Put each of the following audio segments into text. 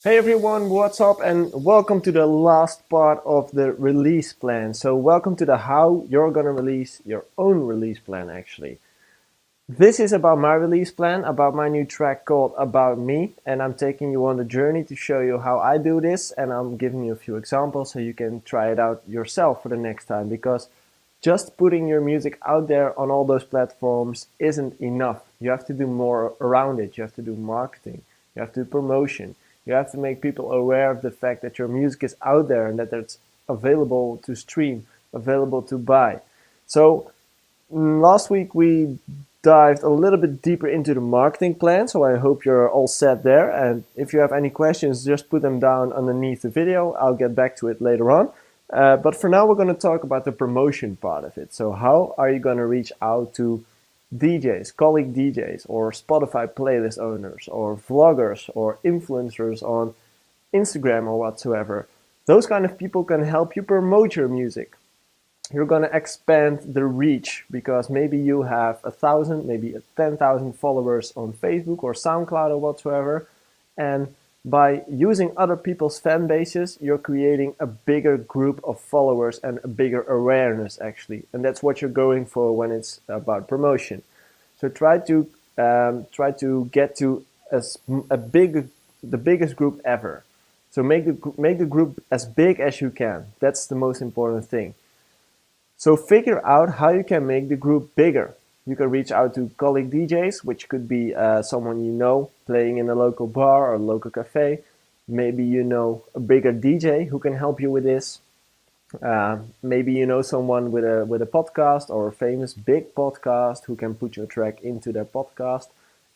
Hey everyone, what's up and welcome to the last part of the release plan. So welcome to the how you're gonna release your own release plan actually. This is about my release plan, about my new track called About Me, and I'm taking you on the journey to show you how I do this, and I'm giving you a few examples so you can try it out yourself for the next time, because just putting your music out there on all those platforms isn't enough. You have to do more around it. You have to do marketing, you have to do promotion, you have to make people aware of the fact that your music is out there and that it's available to stream, available to buy. So last week we dived a little bit deeper into the marketing plan, so I hope you're all set there. And if you have any questions, just put them down underneath the video. I'll get back to it later on. But for now, we're going to talk about the promotion part of it. So how are you going to reach out to DJs, colleague DJs, or Spotify playlist owners, or vloggers, or influencers on Instagram or whatsoever? Those kind of people can help you promote your music. You're going to expand the reach because maybe you have 1,000, maybe 10,000 followers on Facebook or SoundCloud or whatsoever. And by using other people's fan bases, you're creating a bigger group of followers and a bigger awareness actually. And that's what you're going for when it's about promotion. So try to get to the biggest group ever. So make the group as big as you can. That's the most important thing. So figure out how you can make the group bigger. You can reach out to colleague DJs, which could be someone you know playing in a local bar or local cafe. Maybe you know a bigger DJ who can help you with this. Maybe you know someone with a podcast or a famous big podcast who can put your track into their podcast.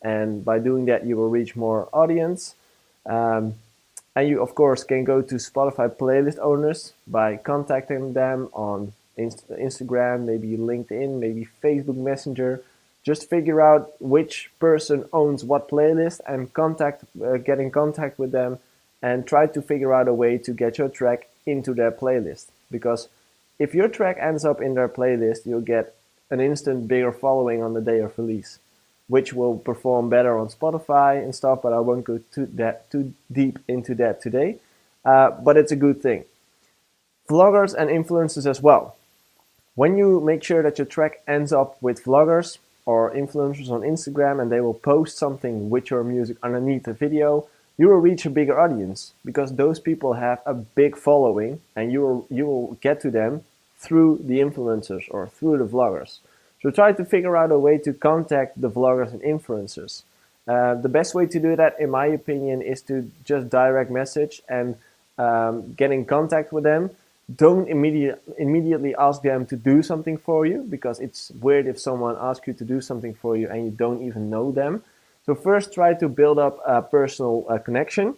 And by doing that, you will reach more audience. And you, of course, can go to Spotify playlist owners by contacting them on Instagram, maybe LinkedIn, maybe Facebook Messenger. Just figure out which person owns what playlist and get in contact with them and try to figure out a way to get your track into their playlist. Because if your track ends up in their playlist, you'll get an instant bigger following on the day of release, which will perform better on Spotify and stuff, but I won't go too deep into that today. But it's a good thing. Vloggers and influencers as well. When you make sure that your track ends up with vloggers or influencers on Instagram and they will post something with your music underneath the video, you will reach a bigger audience because those people have a big following and you will get to them through the influencers or through the vloggers. So try to figure out a way to contact the vloggers and influencers. The best way to do that, in my opinion, is to just direct message and get in contact with them. Don't immediately ask them to do something for you because it's weird if someone asks you to do something for you and you don't even know them. So first try to build up a personal connection,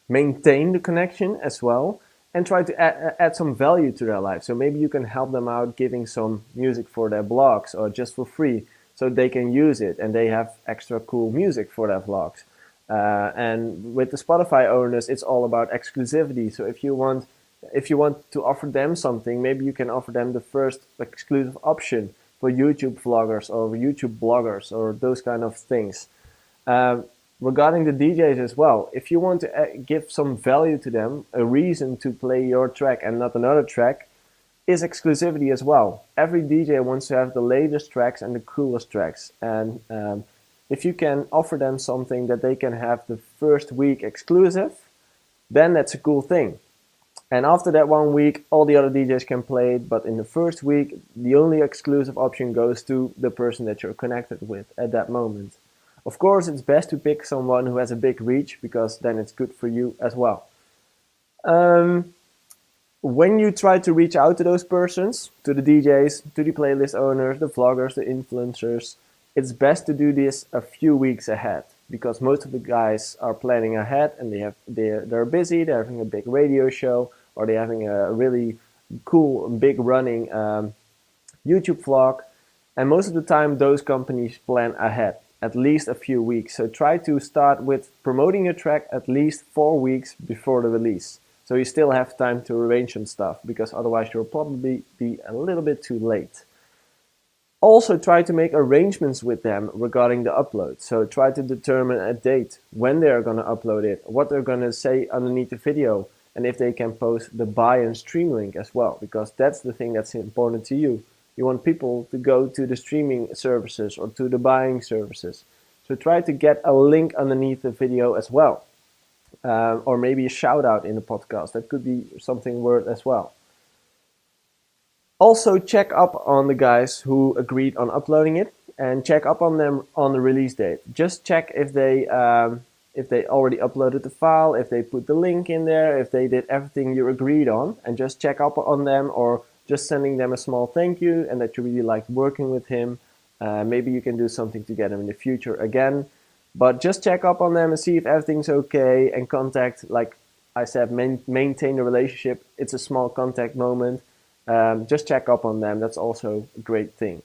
maintain the connection as well, and try to add some value to their life. So maybe you can help them out giving some music for their blogs or just for free so they can use it and they have extra cool music for their vlogs. And with the Spotify owners, it's all about exclusivity. So if you want to offer them something, maybe you can offer them the first exclusive option for YouTube vloggers or YouTube bloggers or those kind of things. Regarding the DJs as well, if you want to give some value to them, a reason to play your track and not another track is exclusivity as well. Every DJ wants to have the latest tracks and the coolest tracks. And if you can offer them something that they can have the first week exclusive, then that's a cool thing. And after that 1 week, all the other DJs can play it, but in the first week, the only exclusive option goes to the person that you're connected with at that moment. Of course, it's best to pick someone who has a big reach, because then it's good for you as well. When you try to reach out to those persons, to the DJs, to the playlist owners, the vloggers, the influencers, it's best to do this a few weeks ahead, because most of the guys are planning ahead and they're busy, they're having a big radio show, or they're having a really cool, big running YouTube vlog. And most of the time, those companies plan ahead, at least a few weeks. So try to start with promoting your track at least 4 weeks before the release. So you still have time to arrange some stuff, because otherwise you'll probably be a little bit too late. Also try to make arrangements with them regarding the upload. So try to determine a date when they're going to upload it, what they're going to say underneath the video, and if they can post the buy and stream link as well, because that's the thing that's important to you. You want people to go to the streaming services or to the buying services. So try to get a link underneath the video as well. Or maybe a shout out in the podcast. That could be something worth as well. Also check up on the guys who agreed on uploading it and check up on them on the release date. Just check if they already uploaded the file, if they put the link in there, if they did everything you agreed on, and just check up on them, or just sending them a small thank you and that you really liked working with him. Maybe you can do something together in the future again. But just check up on them and see if everything's okay, and contact, like I said, maintain the relationship. It's a small contact moment. Just check up on them. That's also a great thing.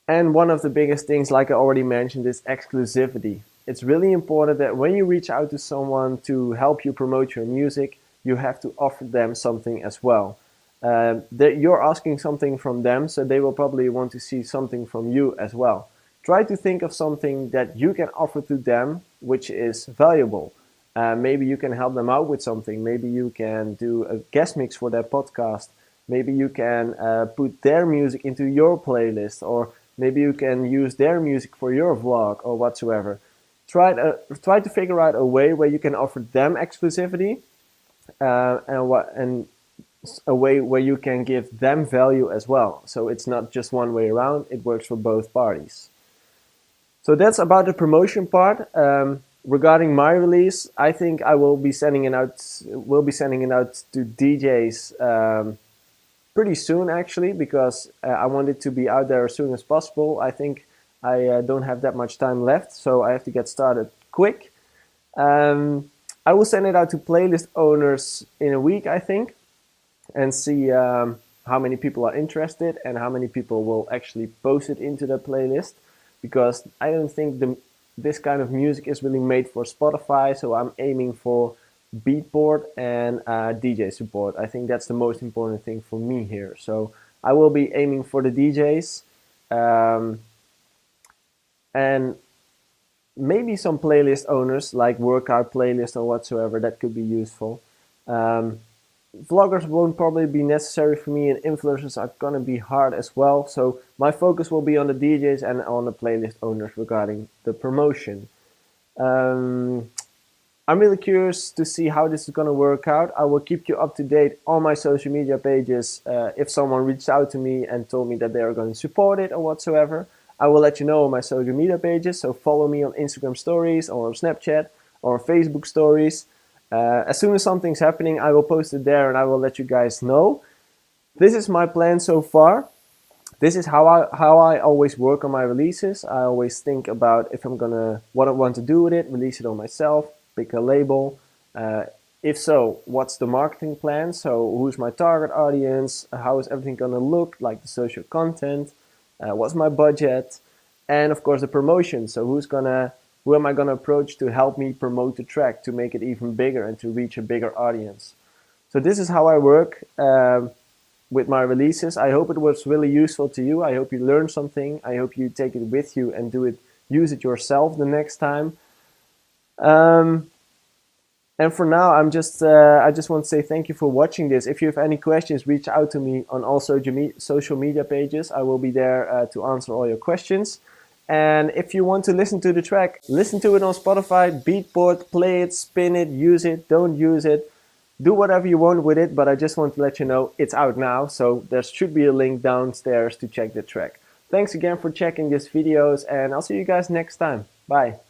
And one of the biggest things, like I already mentioned, is exclusivity. It's really important that when you reach out to someone to help you promote your music, you have to offer them something as well. That you're asking something from them, so they will probably want to see something from you as well. Try to think of something that you can offer to them, which is valuable. Maybe you can help them out with something. Maybe you can do a guest mix for their podcast. Maybe you can put their music into your playlist, or maybe you can use their music for your vlog or whatsoever. Try to figure out a way where you can offer them exclusivity, and a way where you can give them value as well. So it's not just one way around, it works for both parties. So that's about the promotion part. Regarding my release, I think I will be sending it out to DJs pretty soon, actually, because I want it to be out there as soon as possible. I think I don't have that much time left, so I have to get started quick. I will send it out to playlist owners in a week, I think, and see how many people are interested and how many people will actually post it into the playlist, because I don't think this kind of music is really made for Spotify, so I'm aiming for Beatport and DJ support. I think that's the most important thing for me here. So I will be aiming for the DJs, and maybe some playlist owners, like workout playlist or whatsoever, that could be useful. Vloggers won't probably be necessary for me, and influencers are gonna be hard as well. So my focus will be on the DJs and on the playlist owners regarding the promotion. I'm really curious to see how this is gonna work out. I will keep you up to date on my social media pages. If someone reached out to me and told me that they are going to support it or whatsoever, I will let you know on my social media pages. So follow me on Instagram stories or on Snapchat or Facebook stories. As soon as something's happening, I will post it there and I will let you guys know. This is my plan so far. This is how I always work on my releases. I always think about what I want to do with it, release it on myself, pick a label. If so, what's the marketing plan? So who's my target audience? How is everything gonna look, like the social content? What's my budget? And of course the promotion. So who am I going to approach to help me promote the track, to make it even bigger and to reach a bigger audience? So this is how I work with my releases. I hope it was really useful to you. I hope you learned something. I hope you take it with you and use it yourself the next time. And for now, I just want to say thank you for watching this. If you have any questions, reach out to me on all social media pages. I will be there to answer all your questions. And if you want to listen to the track, listen to it on Spotify, Beatport, play it, spin it, use it, don't use it. Do whatever you want with it, but I just want to let you know it's out now. So there should be a link downstairs to check the track. Thanks again for checking these videos, and I'll see you guys next time. Bye.